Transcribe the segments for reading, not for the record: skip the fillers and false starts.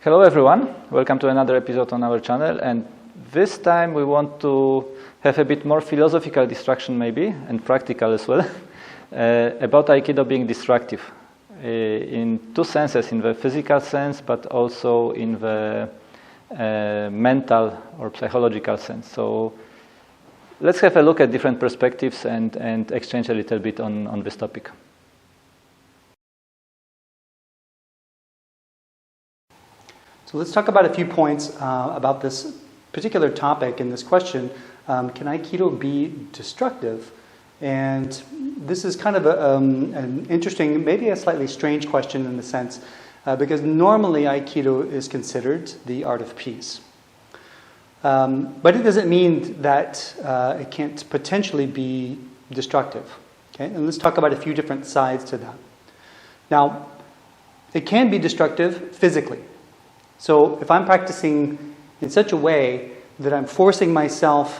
Hello everyone, welcome to another episode on our channel, and this time we want to have a bit more philosophical distraction maybe, and practical as well, about Aikido being destructive in two senses, in the physical sense but also in the mental or psychological sense. So let's have a look at different perspectives and exchange a little bit on this topic. So let's talk about a few points about this particular topic and this question, can Aikido be destructive? And this is kind of an interesting, maybe a slightly strange question in the sense, because normally Aikido is considered the art of peace. But it doesn't mean that it can't potentially be destructive. Okay? And let's talk about a few different sides to that. Now, it can be destructive physically. So if I'm practicing in such a way that I'm forcing myself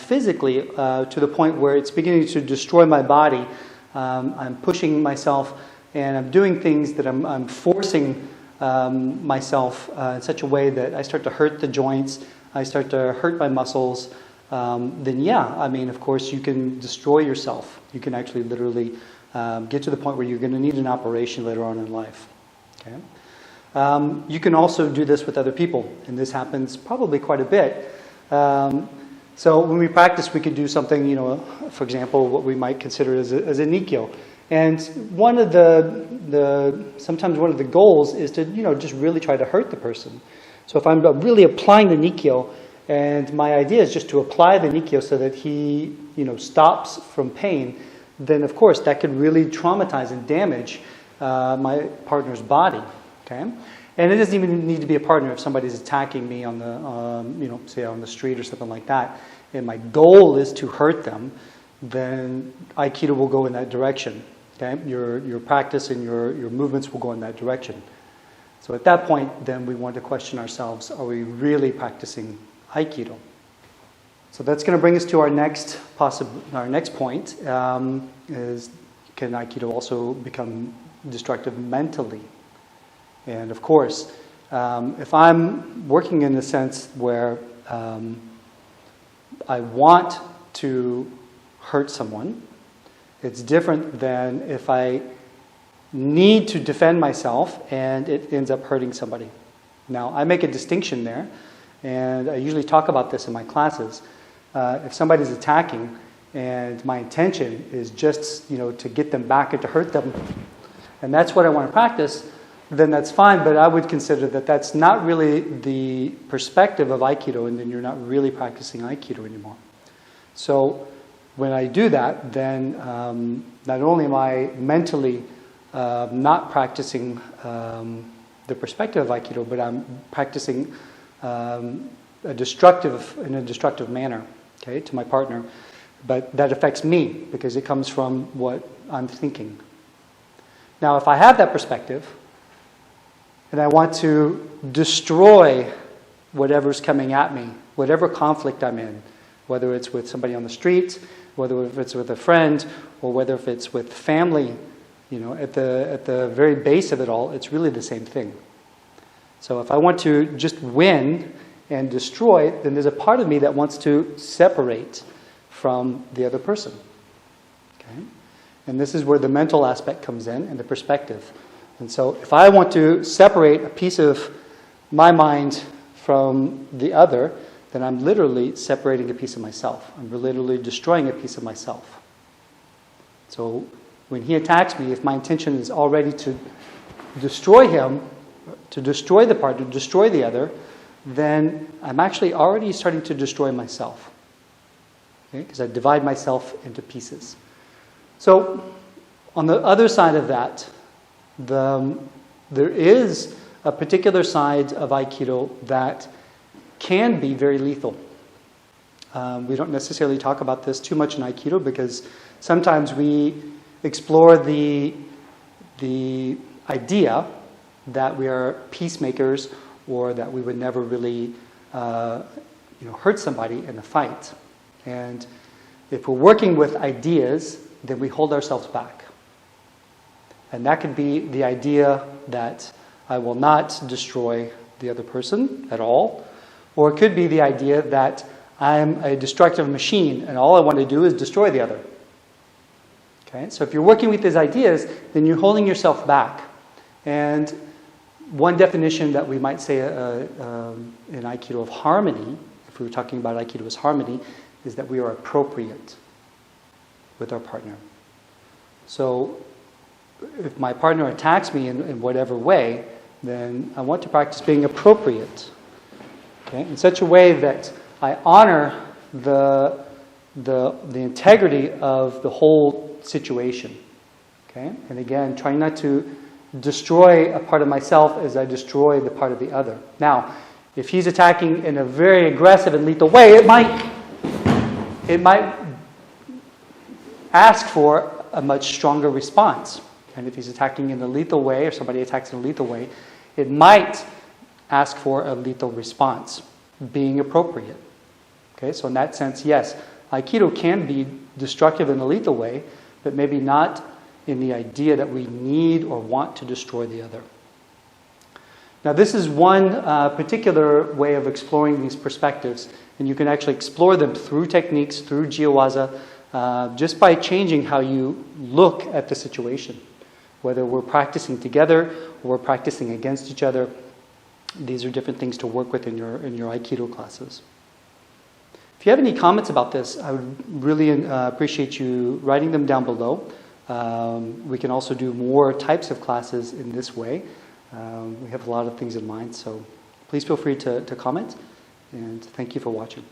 physically to the point where it's beginning to destroy my body, I'm pushing myself and I'm doing things that I'm forcing myself in such a way that I start to hurt the joints, I start to hurt my muscles, then yeah, I mean, of course, you can destroy yourself. You can actually literally get to the point where you're going to need an operation later on in life. Okay? You can also do this with other people, and this happens probably quite a bit. So when we practice, we could do something, for example, what we might consider as a nikyo. And sometimes one of the goals is to, just really try to hurt the person. So if I'm really applying the nikyo, and my idea is just to apply the nikyo so that he, stops from pain, then of course that could really traumatize and damage my partner's body. Okay? And it doesn't even need to be a partner if somebody's attacking me on the, say on the street or something like that, and my goal is to hurt them, then Aikido will go in that direction. Okay? Your practice and your movements will go in that direction. So at that point, then we want to question ourselves, are we really practicing Aikido? So that's going to bring us to our next point, is can Aikido also become destructive mentally? And of course, if I'm working in a sense where I want to hurt someone, it's different than if I need to defend myself and it ends up hurting somebody. Now, I make a distinction there, and I usually talk about this in my classes. If somebody's attacking and my intention is just to get them back and to hurt them, and that's what I want to practice, then that's fine, but I would consider that that's not really the perspective of Aikido, and then you're not really practicing Aikido anymore. So when I do that, then not only am I mentally not practicing the perspective of Aikido, but I'm practicing in a destructive manner, okay, to my partner. But that affects me because it comes from what I'm thinking. Now, if I have that perspective, and I want to destroy whatever's coming at me, whatever conflict I'm in, whether it's with somebody on the street, whether it's with a friend, or whether if it's with family, at the very base of it all, it's really the same thing. So if I want to just win and destroy, then there's a part of me that wants to separate from the other person. Okay? And this is where the mental aspect comes in and the perspective. And so if I want to separate a piece of my mind from the other, then I'm literally separating a piece of myself. I'm literally destroying a piece of myself. So when he attacks me, if my intention is already to destroy him, to destroy the part, to destroy the other, then I'm actually already starting to destroy myself. Okay? Because I divide myself into pieces. So on the other side of that, there is a particular side of Aikido that can be very lethal. We don't necessarily talk about this too much in Aikido because sometimes we explore the idea that we are peacemakers or that we would never really hurt somebody in a fight. And if we're working with ideas, then we hold ourselves back. And that could be the idea that I will not destroy the other person at all. Or it could be the idea that I'm a destructive machine and all I want to do is destroy the other. Okay? So if you're working with these ideas, then you're holding yourself back. And one definition that we might say in Aikido of harmony, if we were talking about Aikido as harmony, is that we are appropriate with our partner. So if my partner attacks me in whatever way, then I want to practice being appropriate. Okay? In such a way that I honor the integrity of the whole situation. Okay? And again, trying not to destroy a part of myself as I destroy the part of the other. Now, if he's attacking in a very aggressive and lethal way, it might ask for a much stronger response. And if he's attacking in a lethal way, or somebody attacks in a lethal way, it might ask for a lethal response, being appropriate. Okay, so in that sense, yes, Aikido can be destructive in a lethal way, but maybe not in the idea that we need or want to destroy the other. Now, this is one particular way of exploring these perspectives, and you can actually explore them through techniques, through jiwaza, just by changing how you look at the situation. Whether we're practicing together or we're practicing against each other, these are different things to work with in your Aikido classes. If you have any comments about this, I would really appreciate you writing them down below. We can also do more types of classes in this way. We have a lot of things in mind, so please feel free to comment, and thank you for watching.